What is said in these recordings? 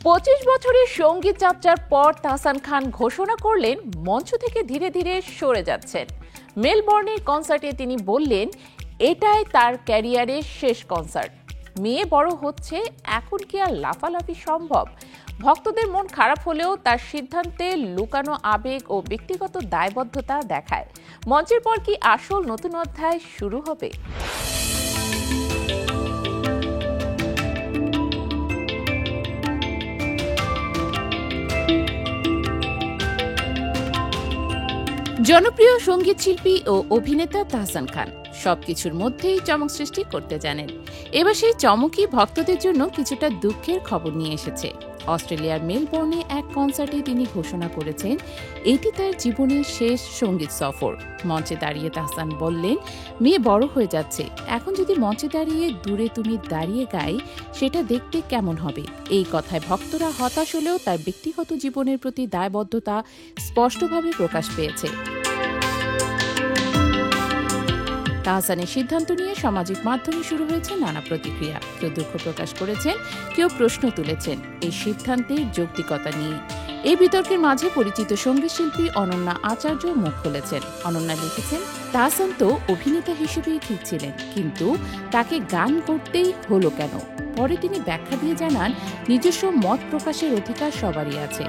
25 বছরের সঙ্গীত যাত্রার পর তাহসান খান ঘোষণা করলেন মঞ্চ থেকে ধীরে ধীরে সরে যাচ্ছেন। মেলবোর্নের কনসার্টে তিনি বললেন, এটাই তার ক্যারিয়ারের শেষ কনসার্ট। মেয়ে বড় হচ্ছে, এখন কি আর লাফালাফি সম্ভব? ভক্তদের মন খারাপ হলেও তার সিদ্ধান্তে লুকানো আবেগ ও ব্যক্তিগত দায়বদ্ধতা দেখায়। মঞ্চের পর কি আসল নতুন অধ্যায় শুরু হবে? জনপ্রিয় সঙ্গীত শিল্পী ও অভিনেতা তাহসান খান সবকিছুর মধ্যেই চমক সৃষ্টি করতে জানেন। এবার সেই চমকই ভক্তদের জন্য কিছুটা দুঃখের খবর নিয়ে এসেছে। অস্ট্রেলিয়ার মেলবোর্নে এক কনসার্টে তিনি ঘোষণা করেছেন, এটি তার জীবনের শেষ সঙ্গীত সফর। মঞ্চে দাঁড়িয়ে তাহসান বললেন, মেয়ে বড় হয়ে যাচ্ছে, এখন যদি মঞ্চে দাঁড়িয়ে দূরে তুমি দাঁড়িয়ে গাই, সেটা দেখতে কেমন হবে? এই কথায় ভক্তরা হতাশ হলেও তার ব্যক্তিগত জীবনের প্রতি দায়বদ্ধতা স্পষ্টভাবে প্রকাশ পেয়েছে। তাহসানের সিদ্ধান্ত নিয়ে সামাজিক মাধ্যমে শুরু হয়েছে নানা প্রতিক্রিয়া। কেউ দুঃখ প্রকাশ করেছেন, কেউ প্রশ্ন তুলেছেন এই সিদ্ধান্তের যৌক্তিকতা নিয়ে। এই বিতর্কের মাঝে পরিচিত সঙ্গীত শিল্পী অনন্যা আচার্য মুখ খুলেছেন। অনন্যা লিখেছেন, তাহসান তো অভিনেতা হিসেবেই ঠিক ছিলেন, কিন্তু তাকে গান করতেই হলো কেন? পরে তিনি ব্যাখ্যা দিয়ে জানান, নিজস্ব মত প্রকাশের অধিকার সবারই আছে।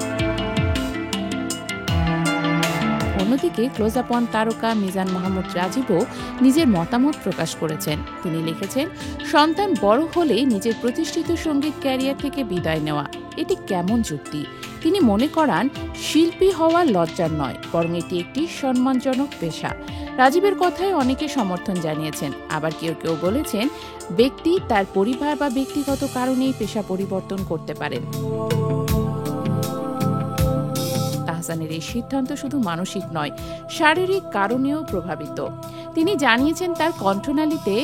অন্যদিকে ক্লোজ আপ ওয়ান তারকা মিজান মাহমুদ রাজীবও নিজের মতামত প্রকাশ করেছেন। তিনি লিখেছেন, সন্তান বড় হলেই নিজের প্রতিষ্ঠিত সঙ্গীত ক্যারিয়ার থেকে বিদায় নেওয়া, এটি কেমন যুক্তি? তিনি মনে করান, শিল্পী হওয়া লজ্জার নয়, বরং এটি একটি সম্মানজনক পেশা। রাজীবের কথায় অনেকে সমর্থন জানিয়েছেন, আবার কেউ কেউ বলেছেন, ব্যক্তি তার পরিবার বা ব্যক্তিগত কারণেই পেশা পরিবর্তন করতে পারেন। তাহসানের এই সিদ্ধান্ত শুধু মানসিক নয়, শারীরিক কারণেও প্রভাবিত। তিনি জানিয়েছেন, তার কণ্ঠনালীতে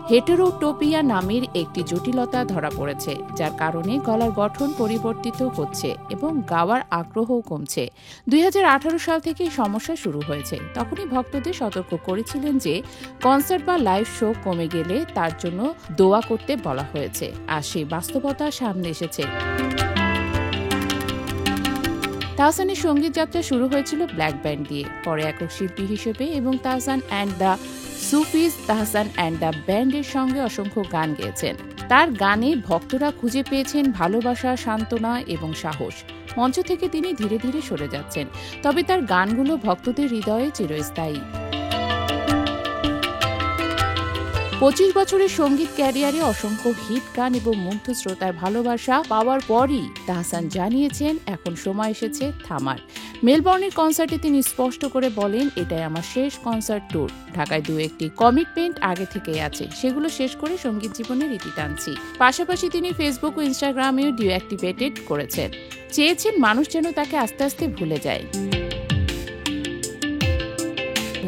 হেটেরোটোপিয়া নামের একটি জটিলতা ধরা পড়েছে, যার কারণে গলার গঠন পরিবর্তিত হচ্ছে এবং গাওয়ার আগ্রহও কমছে। 2018 সাল থেকে সমস্যা শুরু হয়েছে। তখনই ভক্তদের সতর্ক করেছিলেন যে কনসার্ট বা লাইভ শো কমে গেলে তার জন্য দোয়া করতে বলা হয়েছে। আর সেই বাস্তবতা সামনে এসেছে। তাহসানের সঙ্গীত যাত্রা শুরু হয়েছিল ব্ল্যাক ব্যান্ড দিয়ে, পরে একক শিল্পী হিসেবে এবং Tahsan and the সুফিজ, Tahsan and the ব্যান্ডের সঙ্গে অসংখ্য গান গেয়েছেন। তার গানে ভক্তরা খুঁজে পেয়েছেন ভালোবাসা, সান্ত্বনা এবং সাহস। মঞ্চ থেকে তিনি ধীরে ধীরে সরে যাচ্ছেন, তবে তার গানগুলো ভক্তদের হৃদয়ে চিরস্থায়ী। 25 বছরের সঙ্গীত ক্যারিয়ারে অসংখ্য হিট গান এবং মুগ্ধ শ্রোতার ভালোবাসা পাওয়ার পরই তাহসান জানিয়েছেন, এখন সময় এসেছে থামার। মেলবোর্নের কনসার্টে তিনি স্পষ্ট করে বলেন, এটাই আমার শেষ কনসার্ট ট্যুর। ঢাকায় 2-1টি কমিটমেন্ট আগে থেকেই আছে, সেগুলো শেষ করে সঙ্গীত জীবনের ইতি টানছি। পাশাপাশি তিনি ফেসবুক ও ইনস্টাগ্রামেও ডিঅ্যাক্টিভেটেড করেছেন। চেয়েছেন মানুষ যেন তাকে আস্তে আস্তে ভুলে যায়।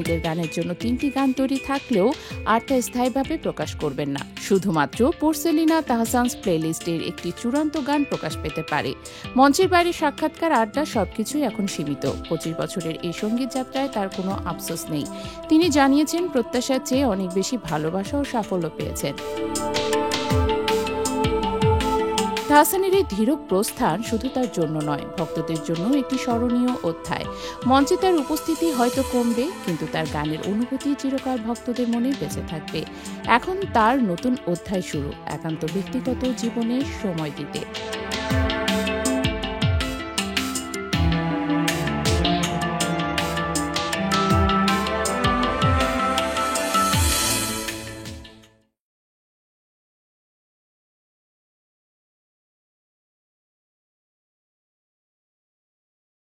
নিজের গানের জন্য 3টি গান তৈরি থাকলেও 8টা স্থায়ীভাবে প্রকাশ করবেন না। শুধুমাত্র পোর্সেলিনা তাহসানস প্লেলিস্টের একটি চূড়ান্ত গান প্রকাশ পেতে পারে। মঞ্চের বাইরে সাক্ষাৎকার, আড্ডা সবকিছুই এখন সীমিত। 25 বছরের এই সঙ্গীত যাত্রায় তার কোনো আফসোস নেই। তিনি জানিয়েছেন, প্রত্যাশার চেয়ে অনেক বেশি ভালোবাসা ও সাফল্য পেয়েছেন। তাহসানের এই ধীর প্রস্থান শুধু তার জন্য নয়, ভক্তদের জন্য একটি স্মরণীয় অধ্যায়। মঞ্চে তার উপস্থিতি হয়তো কমবে, কিন্তু তার গানের অনুভূতি চিরকাল ভক্তদের মনে বেঁচে থাকবে। এখন তার নতুন অধ্যায় শুরু, একান্ত ব্যক্তিগত জীবনে সময় দিতে।